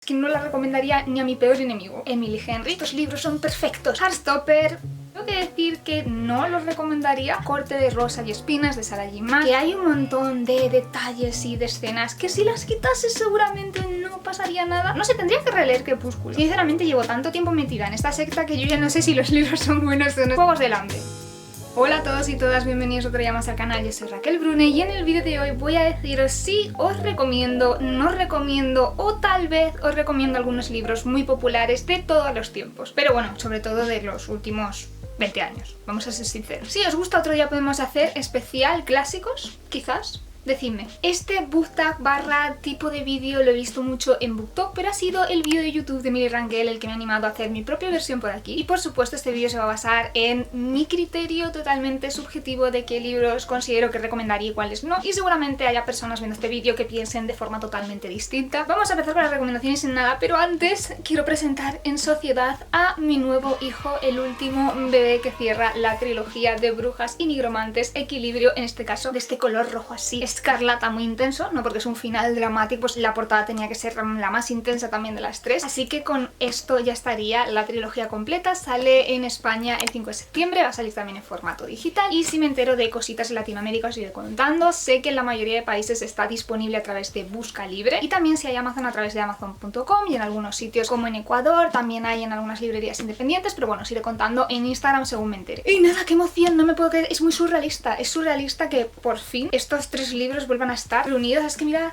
Que no la recomendaría ni a mi peor enemigo, Emily Henry. Estos libros son perfectos. Heartstopper, tengo que decir que no los recomendaría. Corte de rosa y espinas de Sarah J. Maas, que hay un montón de detalles y de escenas que si las quitase seguramente no pasaría nada. No sé, tendría que releer Crepúsculo. Sinceramente llevo tanto tiempo metida en esta secta que yo ya no sé si los libros son buenos o no. Juegos del Hambre. Hola a todos y todas, bienvenidos otro día más al canal, yo soy Raquel Brune y en el vídeo de hoy voy a deciros si os recomiendo, no recomiendo o tal vez os recomiendo algunos libros muy populares de todos los tiempos. Pero bueno, sobre todo de los últimos 20 años, vamos a ser sinceros. Si os gusta, otro día podemos hacer especial clásicos, quizás. Decidme, este booktag barra tipo de vídeo lo he visto mucho en BookTok, pero ha sido el vídeo de YouTube de Emily Rangel el que me ha animado a hacer mi propia versión por aquí. Y por supuesto este vídeo se va a basar en mi criterio totalmente subjetivo de qué libros considero que recomendaría y cuáles no. Y seguramente haya personas viendo este vídeo que piensen de forma totalmente distinta. Vamos a empezar con las recomendaciones sin nada, pero antes quiero presentar en sociedad a mi nuevo hijo, el último bebé que cierra la trilogía de Brujas y Nigromantes, Equilibrio, en este caso de este color rojo así escarlata muy intenso, no porque es un final dramático, pues la portada tenía que ser la más intensa también de las tres, así que con esto ya estaría la trilogía completa. Sale en España el 5 de septiembre, va a salir también en formato digital, y si me entero de cositas en Latinoamérica os iré contando. Sé que en la mayoría de países está disponible a través de Busca Libre, y también si hay Amazon a través de Amazon.com, y en algunos sitios como en Ecuador, también hay en algunas librerías independientes, pero bueno, os iré contando en Instagram según me entere. Y nada, qué emoción, no me puedo creer, es muy surrealista, es surrealista que por fin estos tres libros vuelvan a estar reunidos. Es que mirad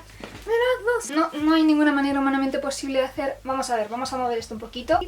no hay ninguna manera humanamente posible de hacer. Vamos a ver, vamos a mover esto un poquito.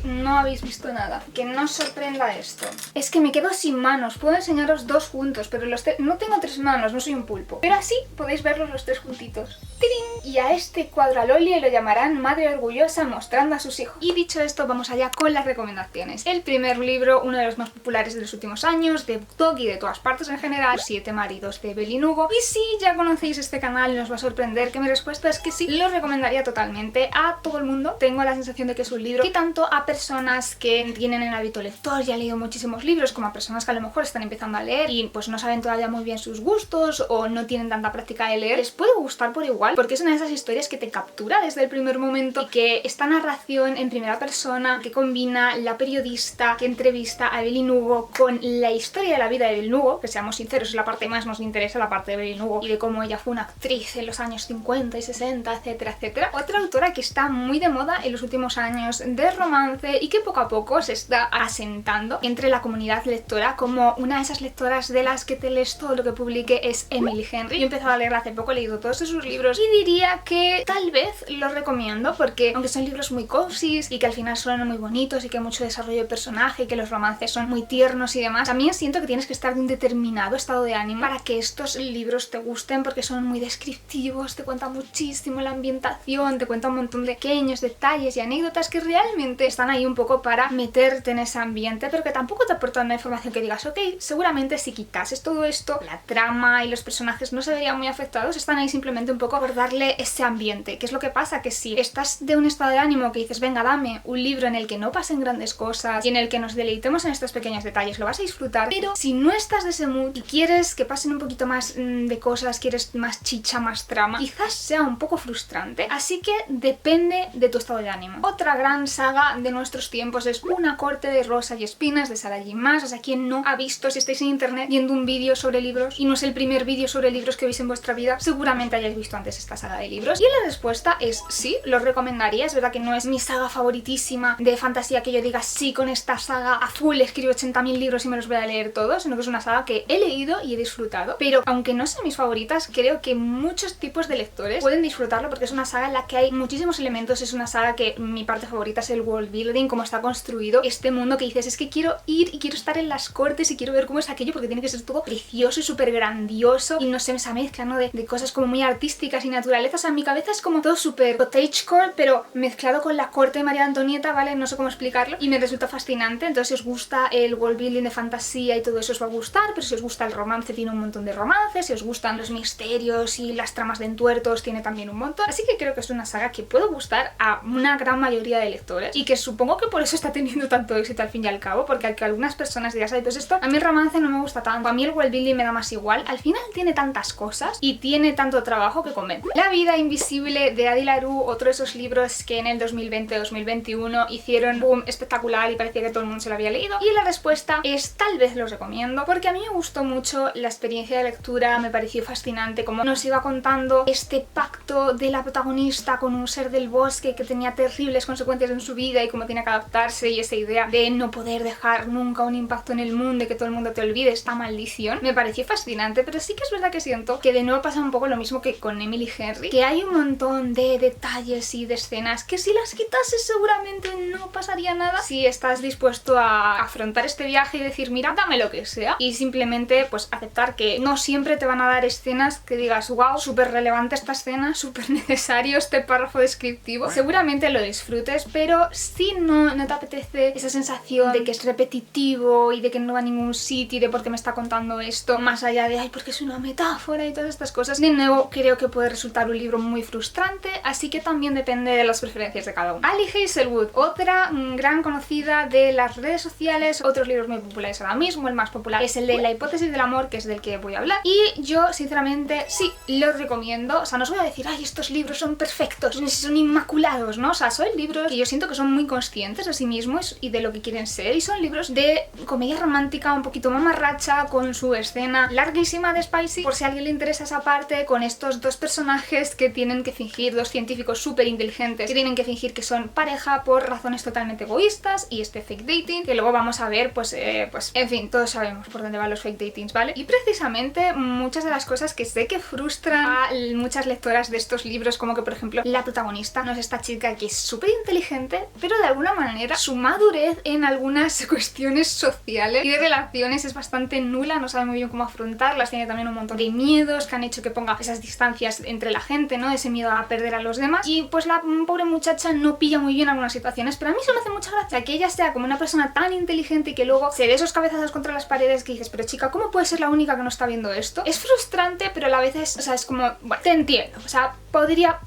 No habéis visto nada, que no os sorprenda esto. Es que me quedo sin manos, puedo enseñaros dos juntos, pero no tengo tres manos, no soy un pulpo, pero así podéis verlos los tres juntitos. ¡Tirín! Y a este cuadro a Loli lo llamarán Madre Orgullosa mostrando a sus hijos. Y dicho esto, vamos allá con las recomendaciones. El primer libro, uno de los más populares de los últimos años, de BookTok y de todas partes en general, Los 7 maridos de Evelyn Hugo. Y si ya conocéis este canal, no os va a sorprender que mi respuesta es que sí, lo recomendaría totalmente a todo el mundo. Tengo la sensación de que es un libro que tanto a personas que tienen el hábito lector y han leído muchísimos libros, como a personas que a lo mejor están empezando a leer y pues no saben todavía muy bien sus gustos o no tienen tanta práctica de leer, les puede gustar por igual, porque es una de esas historias que te captura desde el primer momento y que esta narración en primera persona que combina la periodista que entrevista a Evelyn Hugo con la historia de la vida de Evelyn Hugo, que seamos sinceros es la parte más nos interesa, la parte de Evelyn Hugo y de cómo ella fue una actriz en los años 50 y 60, etcétera, etcétera. Otra autora que está muy de moda en los últimos años de romance y que poco a poco se está asentando entre la comunidad lectora como una de esas lectoras de las que te lees todo lo que publique, es Emily Henry. Yo he empezado a leerla hace poco, he leído todos sus libros y diría que tal vez los recomiendo porque aunque son libros muy cozies y que al final son muy bonitos y que hay mucho desarrollo de personaje y que los romances son muy tiernos y demás, también siento que tienes que estar de un determinado estado de ánimo para que estos libros te gusten, porque son muy descriptivos, te cuentan muchísimo la ambientación, te cuentan un montón de pequeños detalles y anécdotas que realmente están ahí un poco para meterte en ese ambiente, pero que tampoco te aportan una información que digas, ok, seguramente si quitases todo esto, la trama y los personajes no se verían muy afectados, están ahí simplemente un poco por darle ese ambiente. ¿Qué es lo que pasa? Que si estás de un estado de ánimo que dices, venga, dame un libro en el que no pasen grandes cosas y en el que nos deleitemos en estos pequeños detalles, lo vas a disfrutar, pero si no estás de ese mood y quieres que pasen un poquito más de cosas, quieres más chicha, más trama, quizás sea un poco frustrante, así que depende de tu estado de ánimo. Otra gran saga de nuestros tiempos es Una corte de rosa y espinas de Sarah J. Maas. O sea, quien no ha visto, si estáis en internet viendo un vídeo sobre libros y no es el primer vídeo sobre libros que veis en vuestra vida, seguramente hayáis visto antes esta saga de libros. Y la respuesta es sí, los recomendaría. Es verdad que no es mi saga favoritísima de fantasía que yo diga sí, con esta saga a full escribo 80.000 libros y me los voy a leer todos, sino que es una saga que he leído y he disfrutado, pero aunque no sean mis favoritas, creo que muchos tipos de lectores pueden disfrutarlo porque es una saga en la que hay muchísimos elementos. Es una saga que mi parte favorita es el world building, cómo está construido este mundo que dices, es que quiero ir y quiero estar en las cortes y quiero ver cómo es aquello porque tiene que ser todo precioso y súper grandioso y no sé, esa mezcla, ¿no? de cosas como muy artísticas y naturaleza. O sea, en mi cabeza es como todo súper cottagecore, pero mezclado con la corte de María Antonieta, ¿vale? No sé cómo explicarlo y me resulta fascinante. Entonces si os gusta el world building de fantasía y todo eso os va a gustar, pero si os gusta el romance tiene un montón de romances, si os gustan los misterios y las tramas Damas de Entuertos tiene también un montón, así que creo que es una saga que puede gustar a una gran mayoría de lectores y que supongo que por eso está teniendo tanto éxito al fin y al cabo, porque al que algunas personas digan, ay, pues esto, a mí el romance no me gusta tanto, a mí el world building me da más igual, al final tiene tantas cosas y tiene tanto trabajo que convence. La vida invisible de Adi LaRue, otro de esos libros que en el 2020-2021 hicieron boom espectacular y parecía que todo el mundo se lo había leído, y la respuesta es tal vez los recomiendo, porque a mí me gustó mucho la experiencia de lectura, me pareció fascinante como nos iba contando este pacto de la protagonista con un ser del bosque que tenía terribles consecuencias en su vida y cómo tenía que adaptarse, y esa idea de no poder dejar nunca un impacto en el mundo y que todo el mundo te olvide, esta maldición, me pareció fascinante. Pero sí que es verdad que siento que de nuevo pasa un poco lo mismo que con Emily Henry, que hay un montón de detalles y de escenas que si las quitases seguramente no pasaría nada si estás dispuesto a afrontar este viaje y decir, mira, dame lo que sea, y simplemente pues aceptar que no siempre te van a dar escenas que digas, wow, súper relevante esta escena, súper necesario este párrafo descriptivo. Seguramente lo disfrutes, pero si no te apetece esa sensación de que es repetitivo y de que no va a ningún sitio y de por qué me está contando esto, más allá de, ay, porque es una metáfora y todas estas cosas, de nuevo creo que puede resultar un libro muy frustrante, así que también depende de las preferencias de cada uno. Ali Hazelwood, otra gran conocida de las redes sociales, otros libros muy populares ahora mismo, el más popular es el de La hipótesis del amor, que es del que voy a hablar, y yo sinceramente sí, los recomiendo. O sea, no os voy a decir, ay, estos libros son perfectos, son inmaculados, ¿no? O sea, son libros que yo siento que son muy conscientes de sí mismos y de lo que quieren ser, y son libros de comedia romántica un poquito mamarracha, con su escena larguísima de spicy, por si a alguien le interesa esa parte, con estos dos personajes que tienen que fingir, dos científicos súper inteligentes que tienen que fingir que son pareja por razones totalmente egoístas, y este fake dating que luego vamos a ver, pues en fin, todos sabemos por dónde van los fake datings, ¿vale? Y precisamente muchas de las cosas que sé que frustran a muchas lectoras de estos libros, como que por ejemplo la protagonista no es esta chica que es súper inteligente, pero de alguna manera su madurez en algunas cuestiones sociales y de relaciones es bastante nula, no sabe muy bien cómo afrontarlas, tiene también un montón de miedos que han hecho que ponga esas distancias entre la gente, ¿no? Ese miedo a perder a los demás, y pues la pobre muchacha no pilla muy bien algunas situaciones, pero a mí se me hace mucha gracia que ella sea como una persona tan inteligente y que luego se dé esos cabezazos contra las paredes que dices, pero chica, ¿cómo puede ser la única que no está viendo esto? Es frustrante, pero a la vez es, o sea, es como, bueno, te entiendo, o sea, podría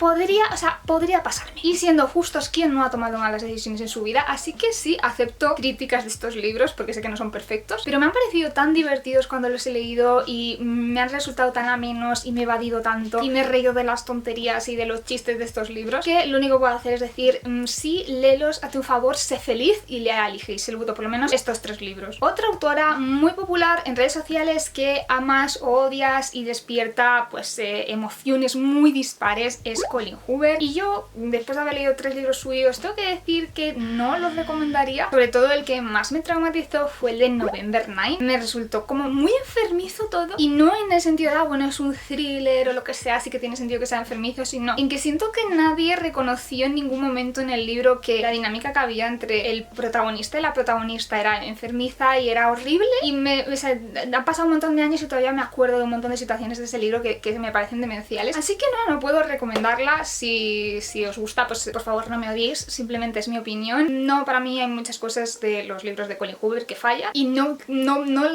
pasarme. Y siendo justos, ¿quién no ha tomado malas decisiones en su vida? Así que sí, acepto críticas de estos libros porque sé que no son perfectos, pero me han parecido tan divertidos cuando los he leído y me han resultado tan amenos y me he evadido tanto y me he reído de las tonterías y de los chistes de estos libros que lo único que puedo hacer es decir, sí, léelos a tu favor, sé feliz y lea a Ali Hazelwood, o por lo menos estos 3 libros. Otra autora muy popular en redes sociales que amas o odias y despierta pues emociones muy dispares es Colleen Hoover, y yo después de haber leído 3 libros suyos tengo que decir que no los recomendaría. Sobre todo el que más me traumatizó fue el de November 9. Me resultó como muy enfermizo todo, y no en el sentido de, bueno, es un thriller o lo que sea, así que tiene sentido que sea enfermizo, sino en que siento que nadie reconoció en ningún momento en el libro que la dinámica que había entre el protagonista y la protagonista era enfermiza y era horrible, y o sea, han pasado un montón de años y todavía me acuerdo de un montón de situaciones de ese libro que me parecen demenciales, así que no puedo recomendarla. Si os gusta, pues por favor no me odiéis, simplemente es mi opinión. No, para mí hay muchas cosas de los libros de Colleen Hoover que fallan, y no,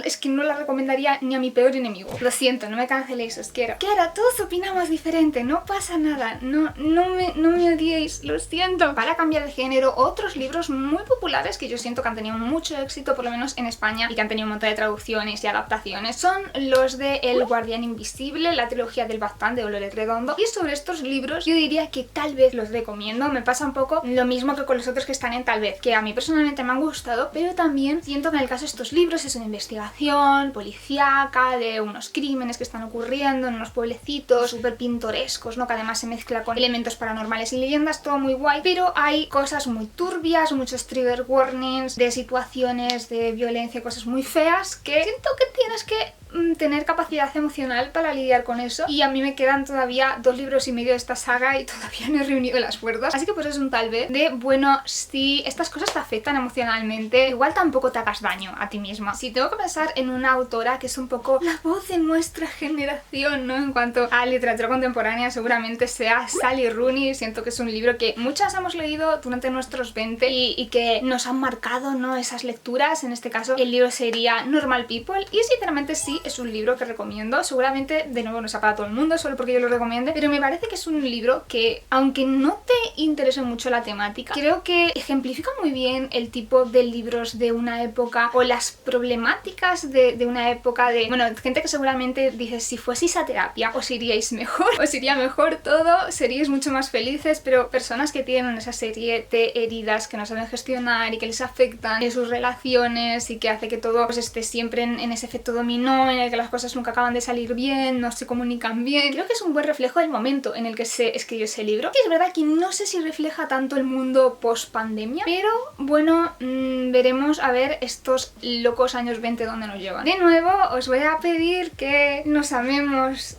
es que no la recomendaría ni a mi peor enemigo. Lo siento, no me canceléis, os quiero. Que ahora todos opinamos diferente, no pasa nada, no me odiéis, lo siento. Para cambiar de género, otros libros muy populares que yo siento que han tenido mucho éxito, por lo menos en España, y que han tenido un montón de traducciones y adaptaciones, son los de El guardián invisible, la trilogía del Baztán de Dolores Redondo, y sobre estos libros yo diría que tal vez los recomiendo. Me pasa un poco lo mismo que con los otros que están en Tal vez, que a mí personalmente me han gustado, pero también siento que en el caso de estos libros es una investigación policíaca de unos crímenes que están ocurriendo en unos pueblecitos súper pintorescos, ¿no? Que además se mezcla con elementos paranormales y leyendas, todo muy guay, pero hay cosas muy turbias, muchos trigger warnings de situaciones de violencia, cosas muy feas, que siento que tienes que tener capacidad emocional para lidiar con eso, y a mí me quedan todavía 2 libros y medio de esta saga y todavía no he reunido las fuerzas, así que pues es un tal vez de, bueno, si estas cosas te afectan emocionalmente, igual tampoco te hagas daño a ti misma. Si tengo que pensar en una autora que es un poco la voz de nuestra generación, ¿no? En cuanto a literatura contemporánea, seguramente sea Sally Rooney. Siento que es un libro que muchas hemos leído durante nuestros 20 y que nos han marcado, ¿no? Esas lecturas. En este caso el libro sería Normal People, y sinceramente sí, es un libro que recomiendo. Seguramente, de nuevo, no sea para todo el mundo, solo porque yo lo recomiende, pero me parece que es un libro que, aunque no te interese mucho la temática, creo que ejemplifica muy bien el tipo de libros de una época o las problemáticas de una época de... Bueno, gente que seguramente dice, si fueseis a terapia os iríais mejor, os iría mejor todo, seríais mucho más felices, pero personas que tienen esa serie de heridas que no saben gestionar y que les afectan en sus relaciones y que hace que todo pues, esté siempre en ese efecto dominó, en el que las cosas nunca acaban de salir bien, no se comunican bien. Creo que es un buen reflejo del momento en el que se escribió ese libro. Y es verdad que no sé si refleja tanto el mundo post pandemia, pero bueno, veremos a ver estos locos años 20 dónde nos llevan. De nuevo, os voy a pedir que nos amemos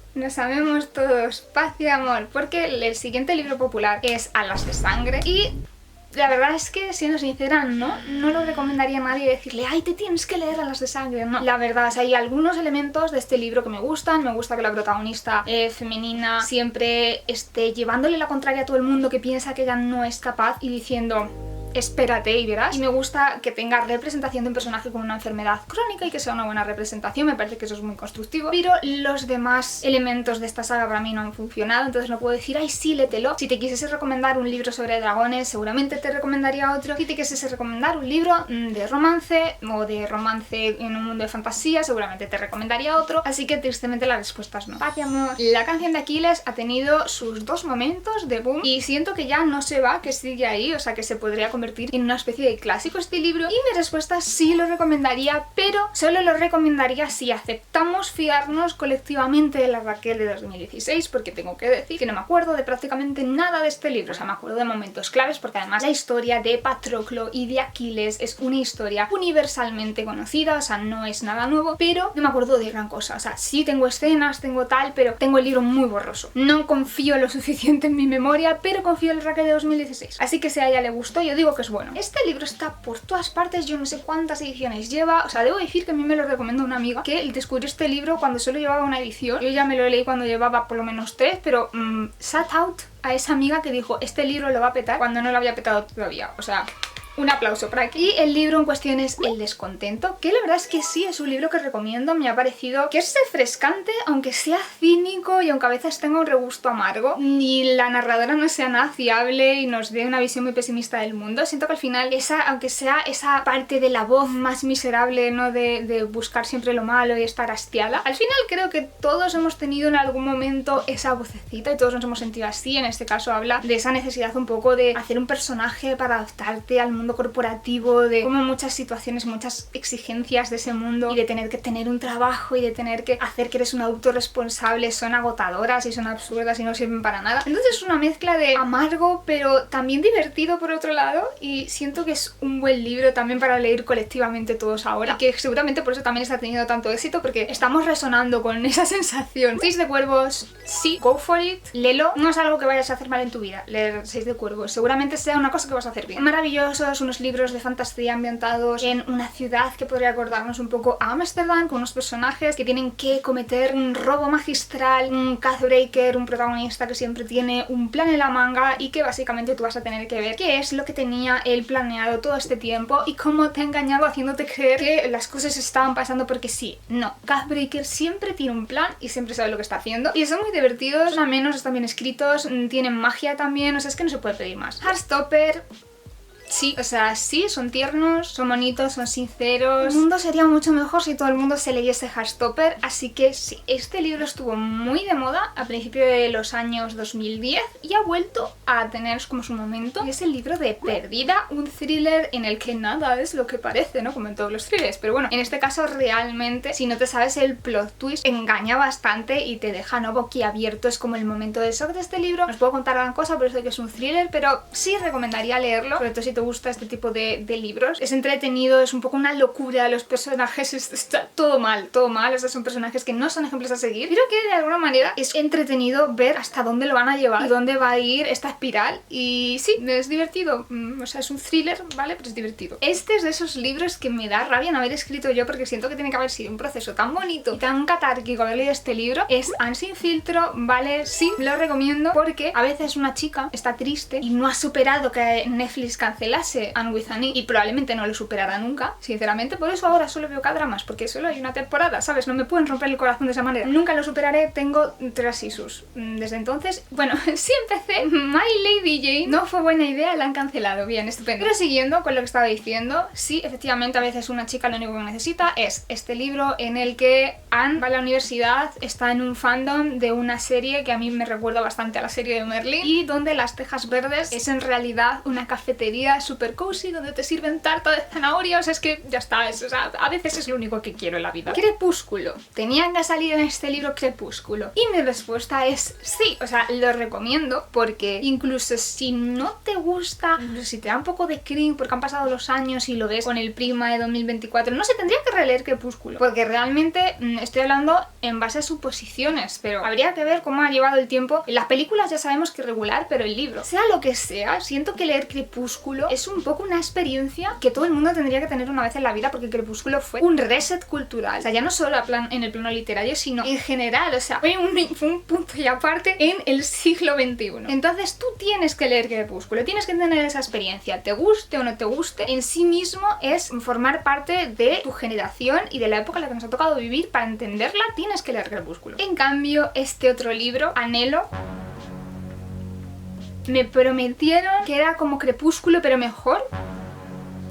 todos, paz y amor, porque el siguiente libro popular es Alas de Sangre y la verdad es que, siendo sincera, no lo recomendaría a nadie decirle ¡ay, te tienes que leer Alas de Sangre! No, la verdad, o sea, hay algunos elementos de este libro que me gustan. Me gusta que la protagonista femenina siempre esté llevándole la contraria a todo el mundo que piensa que ella no es capaz y diciendo espérate y verás. Y me gusta que tenga representación de un personaje con una enfermedad crónica y que sea una buena representación, me parece que eso es muy constructivo. Pero los demás elementos de esta saga para mí no han funcionado, entonces no puedo decir ¡ay, sí, léetelo! Si te quisiese recomendar un libro sobre dragones, seguramente te recomendaría otro. Si te quisiese recomendar un libro de romance o de romance en un mundo de fantasía, seguramente te recomendaría otro. Así que tristemente la respuesta es no. Paz y amor. La canción de Aquiles ha tenido sus dos momentos de boom y siento que ya no se va, que sigue ahí, o sea que se podría convertir en una especie de clásico este libro. Y mi respuesta es sí lo recomendaría, pero solo lo recomendaría si aceptamos fiarnos colectivamente de la Raquel de 2016, porque tengo que decir que no me acuerdo de prácticamente nada de este libro. O sea, me acuerdo de momentos claves porque además la historia de Patroclo y de Aquiles es una historia universalmente conocida, o sea, no es nada nuevo, pero no me acuerdo de gran cosa. O sea, sí tengo escenas, tengo tal, pero tengo el libro muy borroso. No confío lo suficiente en mi memoria, pero confío en la Raquel de 2016. Así que si a ella le gustó, yo digo que es bueno. Este libro está por todas partes, yo no sé cuántas ediciones lleva, o sea, debo decir que a mí me lo recomendó una amiga que descubrió este libro cuando solo llevaba una edición. Yo ya me lo leí cuando llevaba por lo menos 3, pero shout out a esa amiga que dijo este libro lo va a petar cuando no lo había petado todavía, o sea... Un aplauso para aquí. Y el libro en cuestión es El descontento, que la verdad es que sí, es un libro que recomiendo. Me ha parecido que es refrescante, aunque sea cínico y aunque a veces tenga un regusto amargo, y la narradora no sea nada fiable y nos dé una visión muy pesimista del mundo. Siento que al final, aunque sea esa parte de la voz más miserable, ¿no? De buscar siempre lo malo y estar hastiada, al final creo que todos hemos tenido en algún momento esa vocecita y todos nos hemos sentido así. En este caso habla de esa necesidad un poco de hacer un personaje para adaptarte al mundo corporativo, de como muchas situaciones, muchas exigencias de ese mundo y de tener que tener un trabajo y de tener que hacer que eres un adulto responsable son agotadoras y son absurdas y no sirven para nada. Entonces es una mezcla de amargo pero también divertido por otro lado, y siento que es un buen libro también para leer colectivamente todos ahora, y que seguramente por eso también está teniendo tanto éxito, porque estamos resonando con esa sensación. 6 de Cuervos, sí, go for it, léelo. No es algo que vayas a hacer mal en tu vida, leer 6 de Cuervos, seguramente sea una cosa que vas a hacer bien. Maravillosos, unos libros de fantasía ambientados en una ciudad que podría acordarnos un poco a Ámsterdam, con unos personajes que tienen que cometer un robo magistral, un Pathbreaker, un protagonista que siempre tiene un plan en la manga y que básicamente tú vas a tener que ver qué es lo que tenía él planeado todo este tiempo y cómo te ha engañado haciéndote creer que las cosas estaban pasando porque sí. No, Pathbreaker siempre tiene un plan y siempre sabe lo que está haciendo y son muy divertidos, son amenos, están bien escritos, tienen magia también, o sea, es que no se puede pedir más. Heartstopper, sí, o sea, sí, son tiernos, son bonitos, son sinceros. El mundo sería mucho mejor si todo el mundo se leyese Heartstopper, así que sí, este libro estuvo muy de moda a principios de los años 2010 y ha vuelto a tener como su momento. Y es el libro de Perdida, un thriller en el que nada es lo que parece, ¿no? Como en todos los thrillers, pero bueno, en este caso realmente, si no te sabes el plot twist, engaña bastante y te deja, ¿no?, boquiabierto. Es como el momento de shock de este libro. No os puedo contar gran cosa por eso de que es un thriller, pero sí recomendaría leerlo, sobre todo si te gusta este tipo de libros. Es entretenido, es un poco una locura, los personajes está todo mal, o sea, son personajes que no son ejemplos a seguir, pero que de alguna manera es entretenido ver hasta dónde lo van a llevar y dónde va a ir esta espiral, y sí, es divertido, o sea, es un thriller, ¿vale? Pero es divertido. Este es de esos libros que me da rabia no haber escrito yo, porque siento que tiene que haber sido un proceso tan bonito y tan catárquico haber leído este libro. Es Anne sin filtro, ¿vale? Sí, lo recomiendo porque a veces una chica está triste y no ha superado que Netflix cancele arreglase Anne with an E y probablemente no lo superará nunca, sinceramente. Por eso ahora solo veo K-dramas, porque solo hay una temporada, ¿sabes? No me pueden romper el corazón de esa manera. Nunca lo superaré, tengo 3 Isus. Desde entonces, bueno, sí empecé My Lady Jane. No fue buena idea, la han cancelado. Bien, estupendo. Pero siguiendo con lo que estaba diciendo, sí, efectivamente a veces una chica lo único que necesita es este libro en el que Anne va a la universidad, está en un fandom de una serie que a mí me recuerda bastante a la serie de Merlin, y donde Las Tejas Verdes es en realidad una cafetería super cozy donde te sirven tarta de zanahoria. O sea, es que ya está, o sea, a veces es lo único que quiero en la vida. Crepúsculo. ¿Tenían que salir en este libro Crepúsculo? Y mi respuesta es sí, o sea, lo recomiendo porque incluso si no te gusta, incluso si te da un poco de cringe porque han pasado los años y lo ves con el Prima de 2024, no se tendría que releer Crepúsculo, porque realmente estoy hablando en base a suposiciones, pero habría que ver cómo ha llevado el tiempo. En las películas ya sabemos que regular, pero el libro, sea lo que sea, siento que leer Crepúsculo es un poco una experiencia que todo el mundo tendría que tener una vez en la vida, porque Crepúsculo fue un reset cultural, o sea, ya no solo en el plano literario, sino en general, o sea, fue un punto y aparte en el siglo XXI. Entonces tú tienes que leer Crepúsculo, tienes que tener esa experiencia, te guste o no te guste, en sí mismo es formar parte de tu generación y de la época en la que nos ha tocado vivir. Para entenderla tienes que leer Crepúsculo. En cambio, este otro libro, Anhelo, me prometieron que era como Crepúsculo pero mejor.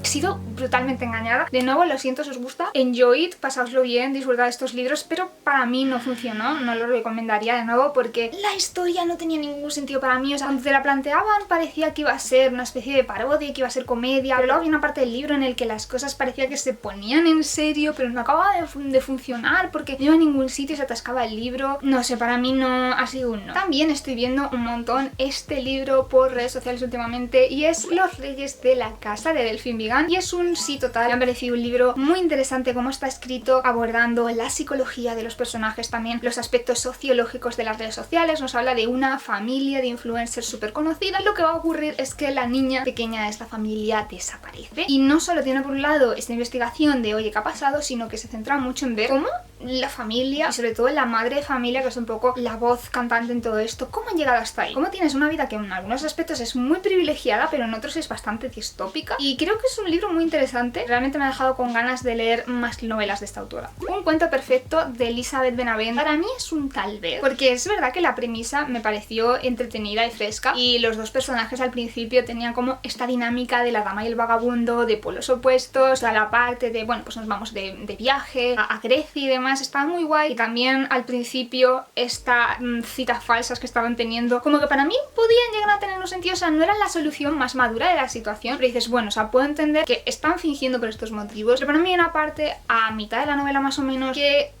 He sido brutalmente engañada. De nuevo, lo siento si os gusta. Enjoy it, pasaoslo bien, disfrutad de estos libros, pero para mí no funcionó, no lo recomendaría de nuevo porque la historia no tenía ningún sentido para mí. O sea, cuando te la planteaban parecía que iba a ser una especie de parodia, que iba a ser comedia, pero luego había una parte del libro en el que las cosas parecía que se ponían en serio, pero no acababa de funcionar porque no iba a ningún sitio y se atascaba el libro. No sé, para mí no ha sido un no. También estoy viendo un montón este libro por redes sociales últimamente y es Los Reyes de la Casa de Delphine Vigan. Y es un sí total. Me ha parecido un libro muy interesante cómo está escrito, abordando la psicología de los personajes, también los aspectos sociológicos de las redes sociales. Nos habla de una familia de influencers súper conocida. Lo que va a ocurrir es que la niña pequeña de esta familia desaparece. Y no solo tiene por un lado esta investigación de oye, ¿qué ha pasado? Sino que se centra mucho en ver cómo la familia, y sobre todo la madre de familia, que es un poco la voz cantante en todo esto, cómo han llegado hasta ahí. Cómo tienes una vida que en algunos aspectos es muy privilegiada, pero en otros es bastante distópica. Y creo que es un libro muy interesante. Realmente me ha dejado con ganas de leer más novelas de esta autora. Un cuento perfecto de Elizabeth Benavent. Para mí es un tal vez, porque es verdad que la premisa me pareció entretenida y fresca, y los dos personajes al principio tenían como esta dinámica de la dama y el vagabundo, de polos opuestos, a la parte de, bueno, pues nos vamos de viaje a Grecia y demás. Estaba muy guay. Y también al principio estas citas falsas que estaban teniendo, como que para mí podían llegar a tener un sentido. O sea, no eran la solución más madura de la situación, pero dices, bueno, o sea, puedo entender que están fingiendo por estos motivos. Pero para mí hay una parte a mitad de la novela más o menos que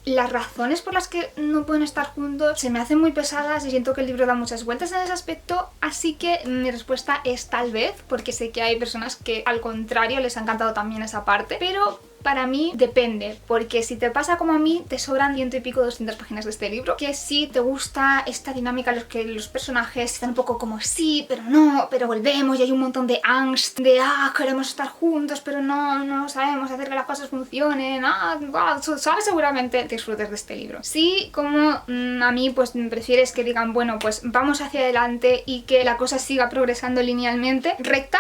las razones por las que no pueden estar juntos se me hacen muy pesadas y siento que el libro da muchas vueltas en ese aspecto, así que mi respuesta es tal vez, porque sé que hay personas que al contrario les ha encantado también esa parte, pero para mí depende, porque si te pasa como a mí, te sobran 100 y pico, 200 páginas de este libro, que si te gusta esta dinámica en la que los personajes están un poco como sí, pero no, pero volvemos, y hay un montón de angst, de queremos estar juntos, pero no sabemos hacer que las cosas funcionen, sabes, seguramente disfrutes de este libro. Sí, como a mí pues prefieres que digan, bueno, pues vamos hacia adelante y que la cosa siga progresando linealmente,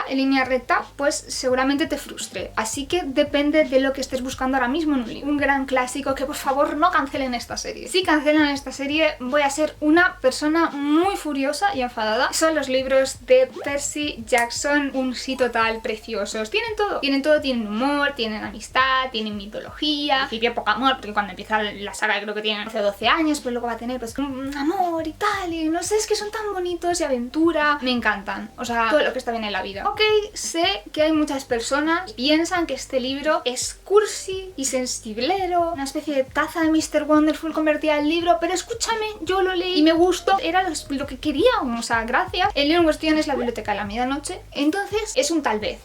en línea recta, pues seguramente te frustre. Así que depende de lo que estés buscando ahora mismo en un libro. Un gran clásico, que por favor no cancelen esta serie. Si cancelan esta serie voy a ser una persona muy furiosa y enfadada. Son los libros de Percy Jackson, un sí total preciosos. Tienen todo, tienen humor, tienen amistad, tienen mitología, al principio poco amor, porque cuando empieza la saga creo que tienen 12 años, pero luego va a tener pues un amor y tal, y no sé, es que son tan bonitos y aventura, me encantan, o sea, todo lo que está bien en la vida. Ok, sé que hay muchas personas que piensan que este libro es cursi y sensiblero, una especie de taza de Mr. Wonderful convertida en libro, pero escúchame, yo lo leí y me gustó, era lo que quería, o sea, gracias. El libro en cuestión es La Biblioteca de la Medianoche, entonces es un tal vez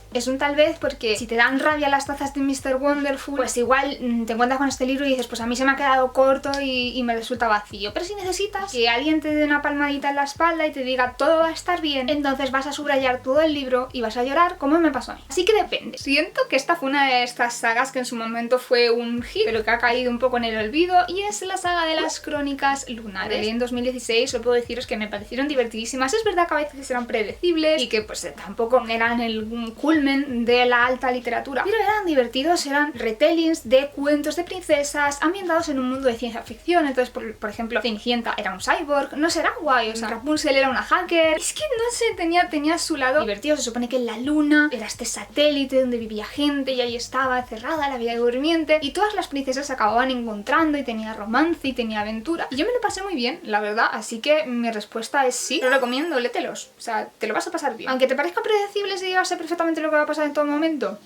porque si te dan rabia las tazas de Mr. Wonderful, pues igual te encuentras con este libro y dices, pues a mí se me ha quedado corto y me resulta vacío. Pero si necesitas que alguien te dé una palmadita en la espalda y te diga todo va a estar bien, entonces vas a subrayar todo el libro y vas a llorar, como me pasó a mí. Así que depende. Siento que esta fue una de estas sagas Princesas, que en su momento fue un hit, pero que ha caído un poco en el olvido, y es la saga de las Crónicas Lunares. En 2016 lo puedo deciros que me parecieron divertidísimas. Es verdad que a veces eran predecibles y que pues tampoco eran el culmen de la alta literatura, pero eran divertidos, eran retellings de cuentos de princesas ambientados en un mundo de ciencia ficción. Entonces, por ejemplo, Cenicienta era un cyborg, no será guay, o sea, Rapunzel era una hacker. Es que no sé, tenía su lado divertido. Se supone que la luna era este satélite donde vivía gente y ahí estaba encerrada la Bella Durmiente, y todas las princesas se acababan encontrando y tenía romance y tenía aventura, y yo me lo pasé muy bien, la verdad, así que mi respuesta es sí. Lo recomiendo, lételos, o sea, te lo vas a pasar bien. Aunque te parezca predecible, si digas perfectamente lo que va a pasar en todo momento,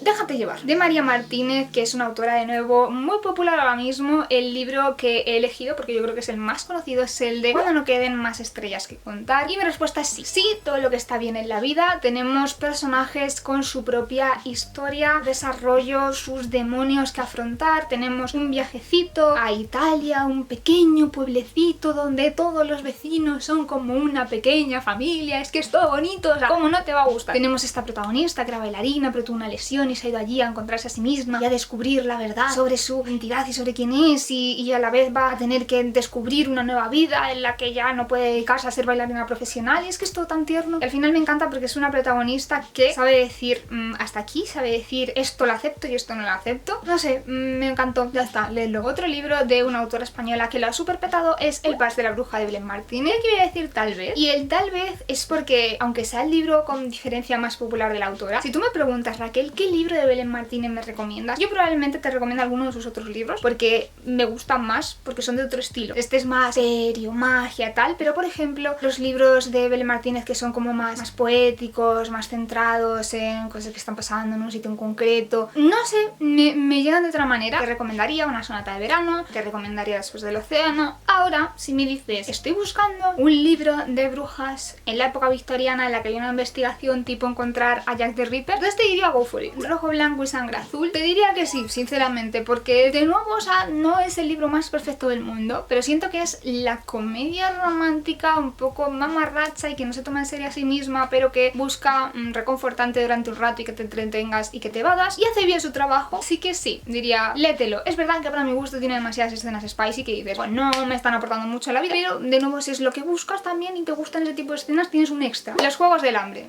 déjate llevar. De María Martínez, que es una autora de nuevo muy popular ahora mismo. El libro que he elegido, porque yo creo que es el más conocido, es el de Cuando no queden más estrellas que contar. Y mi respuesta es sí. Sí, todo lo que está bien en la vida. Tenemos personajes con su propia historia, desarrollo, sus demonios que afrontar. Tenemos un viajecito a Italia, un pequeño pueblecito donde todos los vecinos son como una pequeña familia. Es que es todo bonito, o sea, ¿cómo no te va a gustar? Tenemos esta protagonista que era bailarina, pero tuvo una lesión y se ha ido allí a encontrarse a sí misma y a descubrir la verdad sobre su identidad y sobre quién es, y a la vez va a tener que descubrir una nueva vida en la que ya no puede dedicarse a ser bailarina profesional, y es que es todo tan tierno. Y al final me encanta porque es una protagonista que sabe decir hasta aquí, sabe decir esto lo acepto y esto no lo acepto. No sé, me encantó, ya está, léelo. Otro libro de una autora española que lo ha superpetado es El Vals de la Bruja de Belén Martínez. ¿Qué voy a decir tal vez? Y el tal vez es porque, aunque sea el libro con diferencia más popular de la autora, si tú me preguntas, Raquel, ¿qué libro de Belén Martínez me recomiendas? Yo probablemente te recomiendo alguno de sus otros libros porque me gustan más, porque son de otro estilo. Este es más serio, magia, tal, pero por ejemplo los libros de Belén Martínez que son como más poéticos, más centrados en cosas que están pasando en un sitio en concreto, no sé, me llegan de otra manera. Te recomendaría Una sonata de verano, te recomendaría Después del océano. Ahora, si me dices, estoy buscando un libro de brujas en la época victoriana en la que hay una investigación tipo encontrar a Jack the Ripper, entonces te diría go for it. Rojo, blanco y sangre azul, te diría que sí, sinceramente, porque de nuevo, o sea, no es el libro más perfecto del mundo, pero siento que es la comedia romántica un poco mamarracha y que no se toma en serio a sí misma, pero que busca reconfortante durante un rato y que te entretengas y que te vadas, y hace bien su trabajo. Así que sí, diría, léetelo. Es verdad que para mi gusto tiene demasiadas escenas spicy que dices, bueno, no me están aportando mucho a la vida, pero de nuevo, si es lo que buscas también y te gustan ese tipo de escenas, tienes un extra. Los Juegos del Hambre.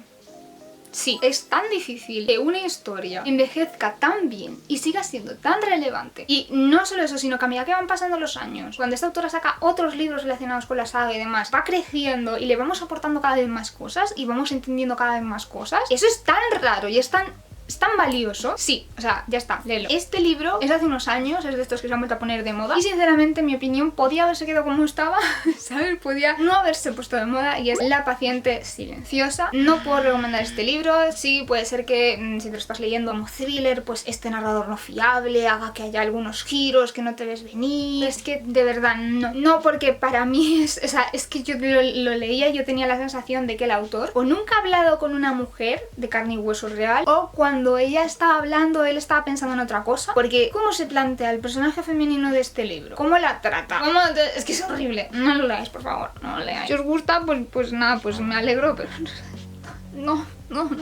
Sí, es tan difícil que una historia envejezca tan bien y siga siendo tan relevante. Y no solo eso, sino que a medida que van pasando los años, cuando esta autora saca otros libros relacionados con la saga y demás, va creciendo y le vamos aportando cada vez más cosas y vamos entendiendo cada vez más cosas. Eso es tan raro y es tan valioso. Sí, o sea, ya está, léelo. Este libro es de hace unos años, es de estos que se han vuelto a poner de moda y sinceramente, en mi opinión, podía haberse quedado como estaba, ¿sabes? Podía no haberse puesto de moda, y es La paciente silenciosa. No puedo recomendar este libro. Sí, puede ser que si te lo estás leyendo como thriller, pues este narrador no fiable haga que haya algunos giros que no te ves venir. Es que de verdad no, porque para mí es, o sea, es que yo lo leía y yo tenía la sensación de que el autor o nunca ha hablado con una mujer de carne y hueso real, o cuando ella estaba hablando él estaba pensando en otra cosa, porque ¿cómo se plantea el personaje femenino de este libro? ¿Cómo la trata? Es que es horrible. No lo leáis, por favor, no lo leáis. Si os gusta, pues nada, pues me alegro, pero no.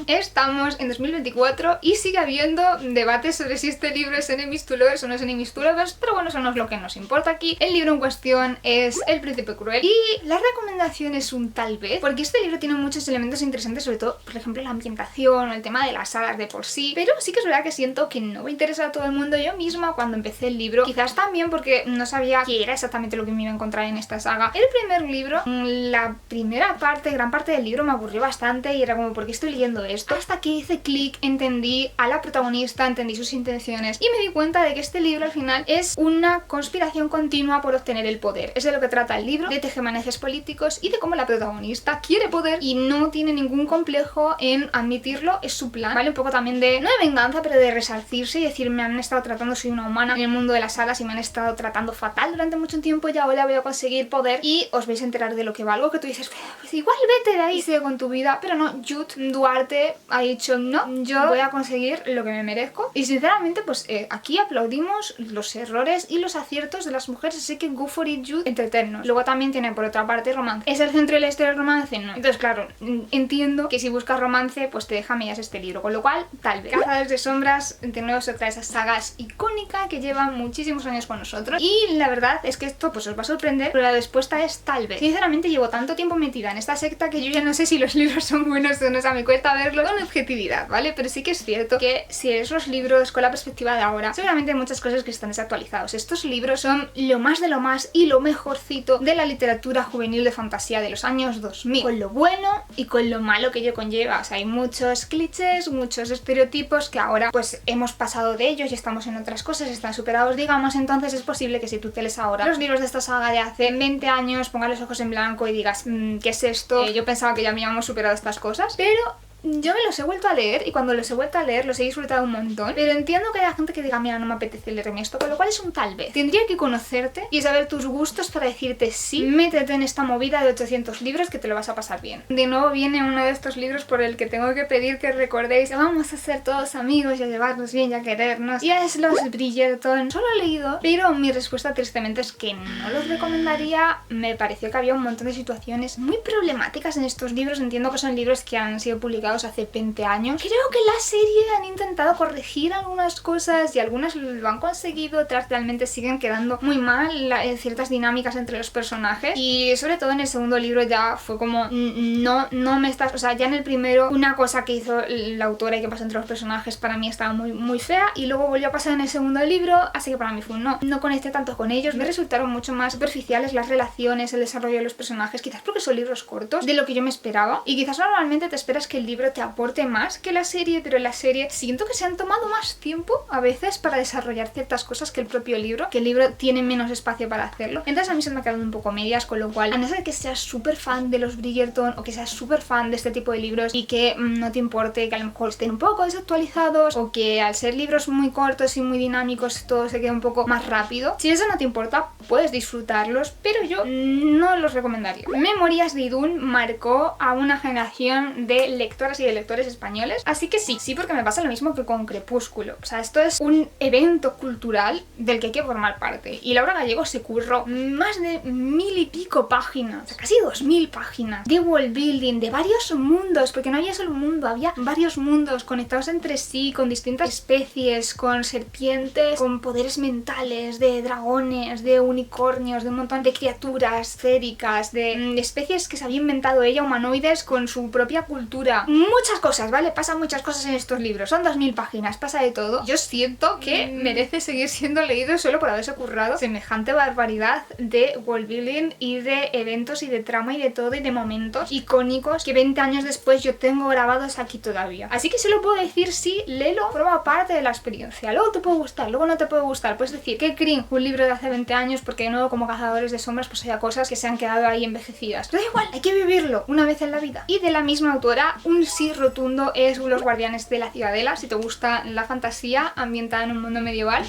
Estamos en 2024 y sigue habiendo debates sobre si este libro es enemies to lovers o no es enemies to lovers, pero bueno, eso no es lo que nos importa aquí. El libro en cuestión es El príncipe cruel y la recomendación es un tal vez, porque este libro tiene muchos elementos interesantes, sobre todo, por ejemplo, la ambientación o el tema de las hadas de por sí, pero sí que es verdad que siento que no va a interesar a todo el mundo. Yo misma cuando empecé el libro, quizás también porque no sabía qué era exactamente lo que me iba a encontrar en esta saga, el primer libro, la primera parte, gran parte del libro me aburrió bastante y era como, ¿por qué estoy leyendo esto? Hasta que hice clic, entendí a la protagonista, entendí sus intenciones y me di cuenta de que este libro al final es una conspiración continua por obtener el poder. Es de lo que trata el libro, de tejemanejes políticos y de cómo la protagonista quiere poder y no tiene ningún complejo en admitirlo, es su plan, ¿vale? Un poco también de, no de venganza, pero de resarcirse y decir, me han estado tratando, soy una humana en el mundo de las hadas y me han estado tratando fatal durante mucho tiempo y ahora voy a conseguir poder y os vais a enterar de lo que valgo, que tú dices, pues igual vete de ahí, sigue con tu vida, pero no, Jude Duarte ha dicho no, yo voy a conseguir lo que me merezco. Y sinceramente pues aquí aplaudimos los errores y los aciertos de las mujeres, así que go for it, Jude, entretenernos. Luego también tiene por otra parte romance. ¿Es el centro de la historia el romance? No. Entonces claro, entiendo que si buscas romance pues te deja medias este libro, con lo cual tal vez. Cazadores de sombras de nuevo es otra de esas sagas icónicas que llevan muchísimos años con nosotros, y la verdad es que esto pues os va a sorprender, pero la respuesta es tal vez. Sinceramente llevo tanto tiempo metida en esta secta que yo ya no sé si los libros son buenos o no, o sea, me cuesta verlos con objetividad, ¿vale? Pero sí que es cierto que si lees los libros con la perspectiva de ahora, seguramente hay muchas cosas que están desactualizados. Estos libros son lo más de lo más y lo mejorcito de la literatura juvenil de fantasía de los años 2000, con lo bueno y con lo malo que ello conlleva. O sea, hay muchos clichés, muchos estereotipos que ahora pues hemos pasado de ellos y estamos en otras cosas, están superados, digamos. Entonces es posible que si tú te lees ahora los libros de esta saga de hace 20 años, pongas los ojos en blanco y digas ¿qué es esto? Yo pensaba que ya habíamos superado estas cosas, pero yo me los he vuelto a leer y cuando los he vuelto a leer los he disfrutado un montón, pero entiendo que haya gente que diga mira, no me apetece leerme esto, con lo cual es un tal vez. Tendría que conocerte y saber tus gustos para decirte sí, métete en esta movida de 800 libros que te lo vas a pasar bien. De nuevo viene uno de estos libros por el que tengo que pedir que recordéis que vamos a ser todos amigos y a llevarnos bien y a querernos, y es los Bridgerton. Solo he leído, pero mi respuesta tristemente es que no los recomendaría. Me pareció que había un montón de situaciones muy problemáticas en estos libros. Entiendo que son libros que han sido publicados hace 20 años. Creo que la serie han intentado corregir algunas cosas y algunas lo han conseguido, otras realmente siguen quedando muy mal, ciertas dinámicas entre los personajes, y sobre todo en el segundo libro ya fue como no me estás, o sea, ya en el primero una cosa que hizo la autora y que pasó entre los personajes para mí estaba muy fea, y luego volvió a pasar en el segundo libro, así que para mí fue un no conecté tanto con ellos, me resultaron mucho más superficiales las relaciones, el desarrollo de los personajes, quizás porque son libros cortos de lo que yo me esperaba, y quizás normalmente te esperas que el libro te aporte más que la serie, pero en la serie siento que se han tomado más tiempo a veces para desarrollar ciertas cosas que el propio libro, que el libro tiene menos espacio para hacerlo. Entonces a mí se me ha quedado un poco medias, con lo cual, a no ser que seas súper fan de los Bridgerton o que seas súper fan de este tipo de libros y que no te importe que a lo mejor estén un poco desactualizados o que al ser libros muy cortos y muy dinámicos todo se quede un poco más rápido, si eso no te importa puedes disfrutarlos, pero yo no los recomendaría. Memorias de Idún marcó a una generación de lectoras y de lectores españoles, así que sí, porque me pasa lo mismo que con Crepúsculo. O sea, esto es un evento cultural del que hay que formar parte, y Laura Gallego se curró más de 1000 y pico páginas, o sea, casi 2000 páginas de world building, de varios mundos, porque no había solo un mundo, había varios mundos conectados entre sí, con distintas especies, con serpientes, con poderes mentales, de dragones, de unicornios, de un montón de criaturas féricas, de especies que se había inventado ella, humanoides con su propia cultura. Muchas cosas, ¿vale? Pasan muchas cosas en estos libros, son 2000 páginas, pasa de todo. Yo siento que merece seguir siendo leído solo por haberse currado semejante barbaridad de world building y de eventos y de trama y de todo, y de momentos icónicos que 20 años después yo tengo grabados aquí todavía. Así que solo puedo decir sí, léelo, forma parte de la experiencia. Luego te puede gustar, luego no te puede gustar, puedes decir que cringe un libro de hace 20 años porque de nuevo como Cazadores de sombras pues haya cosas que se han quedado ahí envejecidas. Pero da igual, hay que vivirlo una vez en la vida. Y de la misma autora, un sí rotundo es Los Guardianes de la Ciudadela. Si te gusta la fantasía ambientada en un mundo medieval,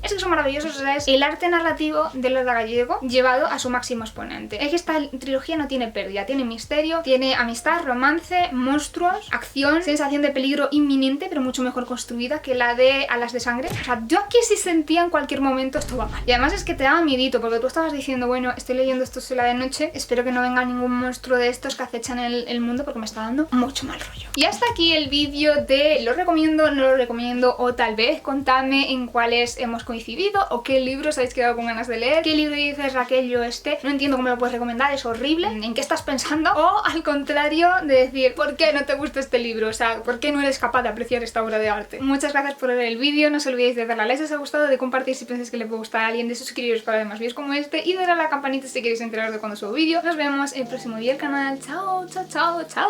es que son maravillosos. O sea, es el arte narrativo de Laura Gallego llevado a su máximo exponente. Es que esta trilogía no tiene pérdida, tiene misterio, tiene amistad, romance, monstruos, acción, sensación de peligro inminente, pero mucho mejor construida que la de Alas de Sangre. O sea, yo aquí sí sentía en cualquier momento esto va mal. Y además es que te daba miedito, porque tú estabas diciendo, bueno, estoy leyendo esto sola de noche, espero que no venga ningún monstruo de estos que acechan el mundo, porque me está dando mucho mal rollo. Y hasta aquí el vídeo de lo recomiendo, no lo recomiendo, o tal vez contadme en cuáles hemos coincidido o qué libros habéis quedado con ganas de leer, qué libro dices Raquel, yo no entiendo cómo me lo puedes recomendar, es horrible, en qué estás pensando, o al contrario de decir ¿por qué no te gusta este libro? O sea, ¿por qué no eres capaz de apreciar esta obra de arte? Muchas gracias por ver el vídeo, no os olvidéis de darle a like si os ha gustado, de compartir si pensáis que le puede gustar a alguien, de suscribiros para ver más vídeos como este y de darle a la campanita si queréis enteraros de cuando subo vídeo. Nos vemos el próximo día del canal, chao, chao, chao, chao.